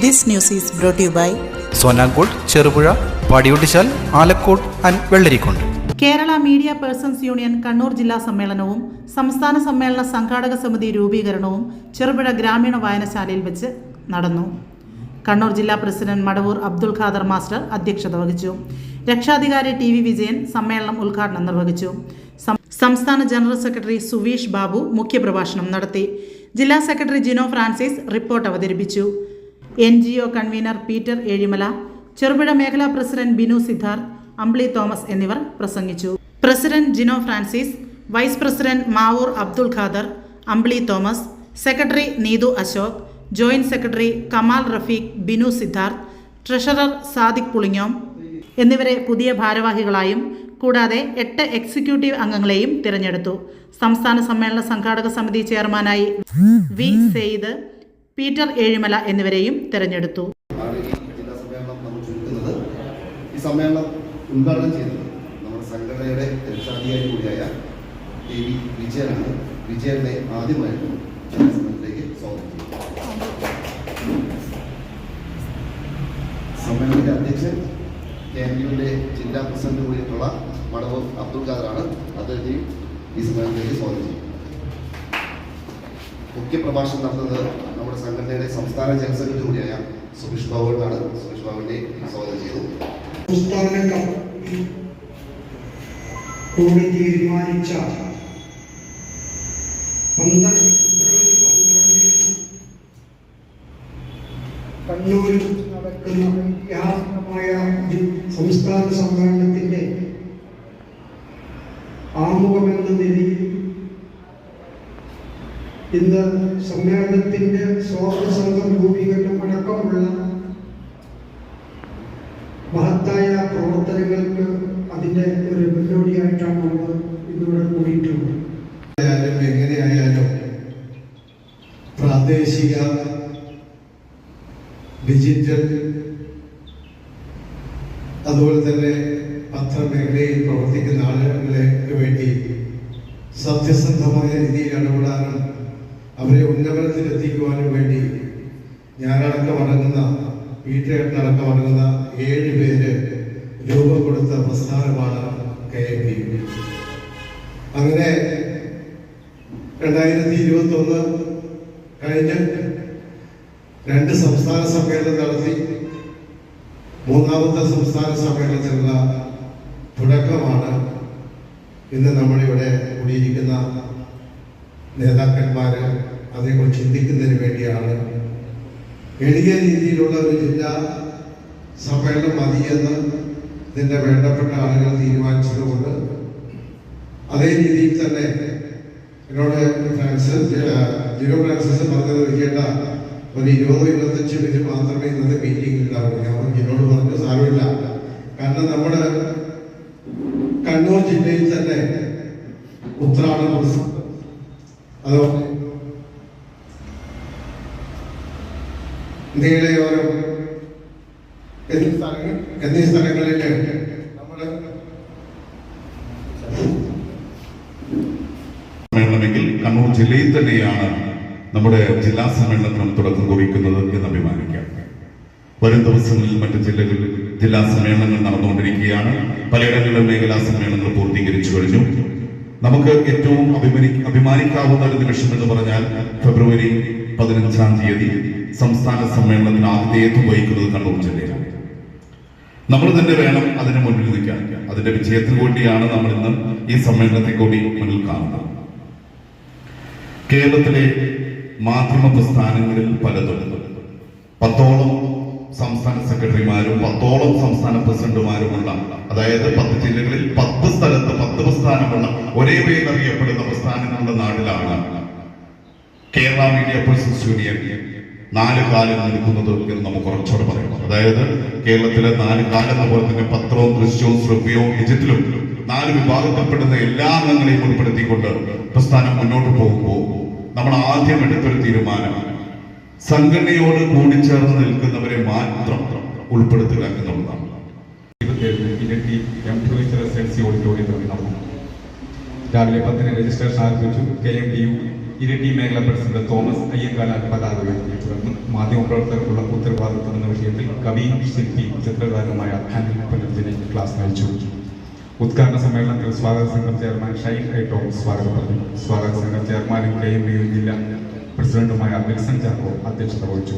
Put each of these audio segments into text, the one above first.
This news is brought to you by Sonankode, Cherupuzha, Padiyottuchal, Alakode and Vellarikundu. Kerala media persons union Kannur ജില്ലാ സമ്മേളനവും സംസ്ഥാന സമ്മേളന സംഘാടക സമിതി രൂപീകരണവും ചെറുപുഴ ഗ്രാമീണ വായനശാലയിൽ വെച്ച് നടന്നു. കണ്ണൂർ ജില്ലാ പ്രസിഡന്റ് മടവൂർ അബ്ദുൽ ഖാദർ മാസ്റ്റർ അധ്യക്ഷത വഹിച്ചു. രക്ഷാധികാരി ടി വി വിജയൻ സമ്മേളനം ഉദ്ഘാടനം നിർവഹിച്ചു. സംസ്ഥാന ജനറൽ സെക്രട്ടറി സുവീഷ് ബാബു മുഖ്യപ്രഭാഷണം നടത്തി. ജില്ലാ സെക്രട്ടറി ജിനോ ഫ്രാൻസിസ് റിപ്പോർട്ട് അവതരിപ്പിച്ചു. NGO കൺവീനർ പീറ്റർ ഏഴിമല, ചെറുപുഴ മേഖലാ പ്രസിഡന്റ് ബിനു സിദ്ധാർത്ഥ്, അംബ്ലി തോമസ് എന്നിവർ പ്രസംഗിച്ചു. President Jino Francis, vice president Mavoor Abdul Khader, Ambli Thomas, secretary Neethu Ashok, joint secretary Kamal Rafeeq, Binu Siddharth, treasurer Sadiq Pulingome എന്നിവരെ പുതിയ ഭാരവാഹികളായും കൂടാതെ 8 എക്സിക്യൂട്ടീവ് അംഗങ്ങളെയും തിരഞ്ഞെടുത്തു. സംസ്ഥാന സമ്മേളന സംഘാടക സമിതി ചെയർമാനായി വി സെയ്ദ്, പീറ്റർ ഏഴിമല എന്നിവരെയും തിരഞ്ഞെടുത്തു. ഈ സമ്മേളനം ഉദ്ഘാടനം ചെയ്തത് നമ്മുടെ സംഘടനയുടെ രക്ഷാധികാരി കൂടിയായ ടി വി വിജയനാണ്. വിജയനെ ആദ്യമായിട്ട് സമ്മേളനത്തിലേക്ക് സ്വാഗതം ചെയ്തു. സമ്മേളനത്തിന്റെ അധ്യക്ഷൻ KMUവിന്റെ ജില്ലാ പ്രസിഡന്റ് കൂടിയിട്ടുള്ള മടവൂർ അബ്ദുൽ ഖാദറാണ്. അദ്ദേഹത്തെയും ഈ സമ്മേളനത്തിലേക്ക് സ്വാഗതം ചെയ്യും. മുഖ്യ പ്രഭാഷണം നടത്തുന്നത് നമ്മുടെ സംഘടനയുടെ സംസ്ഥാന ജനറൽ സെക്രട്ടറി കൂടിയായ സുവീഷ് ബാബുവാണ്. സുവീഷ് ബാബുവിനെ സ്വാഗതം ചെയ്തു. തീരുമാനിച്ച കണ്ണൂരിൽ നടക്കുന്ന ഐതിഹാസികമായ സംസ്ഥാന സമ്മേളനത്തിന്റെ ആമുഖമെന്ന നിലയിൽ ഇന്ന് സമ്മേളനത്തിന്റെ സ്വാഗത സംഘം രൂപീകരണം അടക്കമുള്ള മഹത്തായ പ്രവർത്തനങ്ങൾക്ക് അതിന്റെ ഒരു മുന്നോടിയായിട്ടാണ് നമ്മൾ ഇന്നിവിടെ കൂടിയിട്ടുള്ളത്. എങ്ങനെയായാലും പ്രാദേശിക ഡിജിറ്റൽ അതുപോലെ തന്നെ പത്രമേഖലയിൽ പ്രവർത്തിക്കുന്ന ആളുകൾക്ക് വേണ്ടി സത്യസന്ധമായ രീതിയിൽ ഇടപെടാനും അവരെ ഉന്നമനത്തിലെത്തിക്കുവാനും വേണ്ടി ഞാനടക്കമടങ്ങുന്ന വീട്ടിലടക്കമടങ്ങുന്ന 7 പേര് രൂപം കൊടുത്ത പ്രസ്ഥാനമാണ് KMU. അങ്ങനെ 2021 കഴിഞ്ഞ് 2 സംസ്ഥാന സമ്മേളനം നടത്തി. 3ാമത്തെ സംസ്ഥാന സമ്മേളനത്തിനുള്ള തുടക്കമാണ് ഇന്ന് നമ്മളിവിടെ കൂടിയിരിക്കുന്ന നേതാക്കന്മാർ. അതേക്കുറിച്ച് ചിന്തിക്കുന്നതിന് വേണ്ടിയാണ്. എളിയ രീതിയിലുള്ള ഒരു ജില്ലാ സമ്മേളനം മതിയെന്ന് ഇതിൻ്റെ വേണ്ടപ്പെട്ട ആളുകൾ തീരുമാനിച്ചതുകൊണ്ട് അതേ രീതിയിൽ തന്നെ എന്നോട് ജിനോ ഫ്രാൻസിസ് പറഞ്ഞത് വയ്ക്കേണ്ട ഒരു 20-25 മിനിറ്റ് മാത്രമേ ഇന്നത്തെ മീറ്റിംഗിൽ ഉണ്ടാവുള്ളൂ. ഞാൻ ജിനോട് പറഞ്ഞു സാരമില്ല, കാരണം നമ്മുടെ കണ്ണൂർ ജില്ലയിൽ തന്നെ ഉത്രാടം, അതുപോലെ നീളയോരം എന്നീ സ്ഥലങ്ങളിൽ നമ്മുടെ സമ്മേളനമെങ്കിൽ കണ്ണൂർ ജില്ലയിൽ തന്നെയാണ് നമ്മുടെ ജില്ലാ സമ്മേളനത്തിനും തുടക്കം കുറിക്കുന്നത് എന്ന് അഭിമാനിക്കാം. വരും ദിവസങ്ങളിൽ മറ്റ് ജില്ലകളിൽ ജില്ലാ സമ്മേളനങ്ങൾ നടന്നുകൊണ്ടിരിക്കുകയാണ്. പലയിടങ്ങളിലും മേഖലാ സമ്മേളനങ്ങൾ പൂർത്തീകരിച്ചു കഴിഞ്ഞു. നമുക്ക് ഏറ്റവും അഭിമാനിക്കാവുന്ന ഒരു നിമിഷം എന്ന് പറഞ്ഞാൽ ഫെബ്രുവരി 15-ാം തീയതി സംസ്ഥാന സമ്മേളനത്തിന് ആതിഥേയത്വം വഹിക്കുന്നത് കണ്ണൂർ ജില്ലയിലാണ്. നമ്മൾ തന്നെ വേണം അതിന് മുന്നിൽ നിൽക്കാൻ. അതിന്റെ വിജയത്തിന് വേണ്ടിയാണ് നമ്മൾ ഇന്ന് ഈ സമ്മേളനത്തെ കൂടി മുന്നിൽ കാണുന്നത്. കേരളത്തിലെ മാധ്യമ പ്രസ്ഥാനങ്ങളിൽ പലതും 10ഓളം സംസ്ഥാന സെക്രട്ടറിമാരും 10ഓളം സംസ്ഥാന പ്രസിഡന്റുമാരുമുള്ള, അതായത് 10 ജില്ലകളിൽ 10 സ്ഥലത്ത് 10 പ്രസ്ഥാനമുള്ള, ഒരേ പേരിൽ അറിയപ്പെടുന്ന പ്രസ്ഥാനങ്ങളുടെ നാട്ടിലാണ് കേരള മീഡിയ പേഴ്സൺസ് യൂണിയൻ 4 കാലം നിൽക്കുന്നത് എന്ന് നമുക്ക് ഉറച്ചോടെ പറയാം. അതായത് കേരളത്തിലെ 4 കാലം പോലെ തന്നെ പത്രവും ദൃശ്യവും ശ്രവ്യവും ഡിജിറ്റലും 4 വിഭാഗത്തിൽപ്പെടുന്ന എല്ലാ അംഗങ്ങളെയും ഉൾപ്പെടുത്തിക്കൊണ്ട് പ്രസ്ഥാനം മുന്നോട്ട് പോകുമ്പോൾ നമ്മൾ ആദ്യം എടുത്തൊരു തീരുമാനം സംഘടനയോട് കൂടിച്ചേർന്ന് നിൽക്കുന്നവരെ മാത്രം ഉൾപ്പെടുത്തുക എന്നുള്ളതാണ്. രാവിലെ 10 രജിസ്ട്രേഷൻ ആരംഭിച്ചു. KMU ഇരിട്ടി മേഖലാ പ്രസിഡന്റ് തോമസ് അയ്യങ്കാലാൽ പതാക ഉയർത്തിയെ തുടർന്ന് മാധ്യമപ്രവർത്തകർക്കുള്ള ഉത്തരവാദിത്വം എന്ന വിഷയത്തിൽ കവിയും ശില്പി ചിത്രകാരനുമായ അനിൽ പുനർജനി ക്ലാസ് നയിച്ചു. ഉദ്ഘാടന സമ്മേളനത്തിൽ സ്വാഗത സംഘം ചെയർമാൻ ഷൈൻ ഐ ടോം സ്വാഗതം പറഞ്ഞു. സ്വാഗത സംഘം ചെയർമാനും KMBU ജില്ലാ പ്രസിഡന്റുമായ വിൽസൺ ചാക്കോ അധ്യക്ഷത വഹിച്ചു.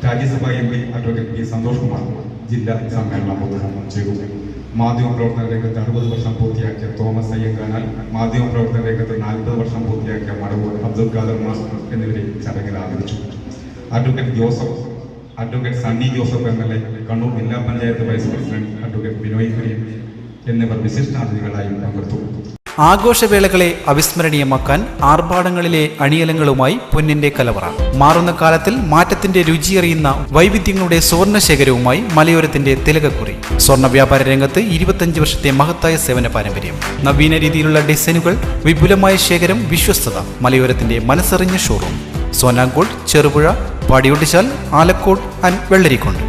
Rajya Sabha MP advocate P Santhosh Kumar ജില്ലാ സമ്മേളനം ഉദ്ഘാടനം ചെയ്തു. മാധ്യമപ്രവർത്തന രംഗത്ത് 60 വർഷം പൂർത്തിയാക്കിയ തോമസ് അയ്യങ്കാനാൽ, മാധ്യമപ്രവർത്തന രംഗത്ത് 40 വർഷം പൂർത്തിയാക്കിയ മടവൂർ അബ്ദുൽ ഖാദർ മാസ്റ്റർ എന്നിവരെ ചടങ്ങിൽ ആദരിച്ചു. അഡ്വക്കേറ്റ് സണ്ണി ജോസഫ് MLA, കണ്ണൂർ ജില്ലാ panchayat vice president advocate Binoy Kurian എന്നിവർ വിശിഷ്ടാതിഥികളായി പങ്കെടുത്തു. ആഘോഷവേളകളെ അവിസ്മരണീയമാക്കാൻ ആർഭാടങ്ങളിലെ അണിയലങ്ങളുമായി പൊന്നിന്റെ കലവറ. മാറുന്ന കാലത്തിൽ മാറ്റത്തിന്റെ രുചിയറിയുന്ന വൈവിധ്യങ്ങളുടെ സുവർണശേഖരവുമായി മലയോരത്തിന്റെ തിലകക്കുറി. സ്വർണ്ണ വ്യാപാര രംഗത്ത് 25 വർഷത്തെ മഹത്തായ സേവന പാരമ്പര്യം, നവീന രീതിയിലുള്ള ഡിസൈനുകൾ, വിപുലമായ ശേഖരം, വിശ്വസ്തത. മലയോരത്തിന്റെ മനസ്സറിഞ്ഞ ഷോറൂം. സോനാങ്കോട്, ചെറുപുഴ, പാടിയൊട്ടിച്ചാൽ, ആലക്കോട് ആൻഡ് വെള്ളരിക്കുണ്ട്.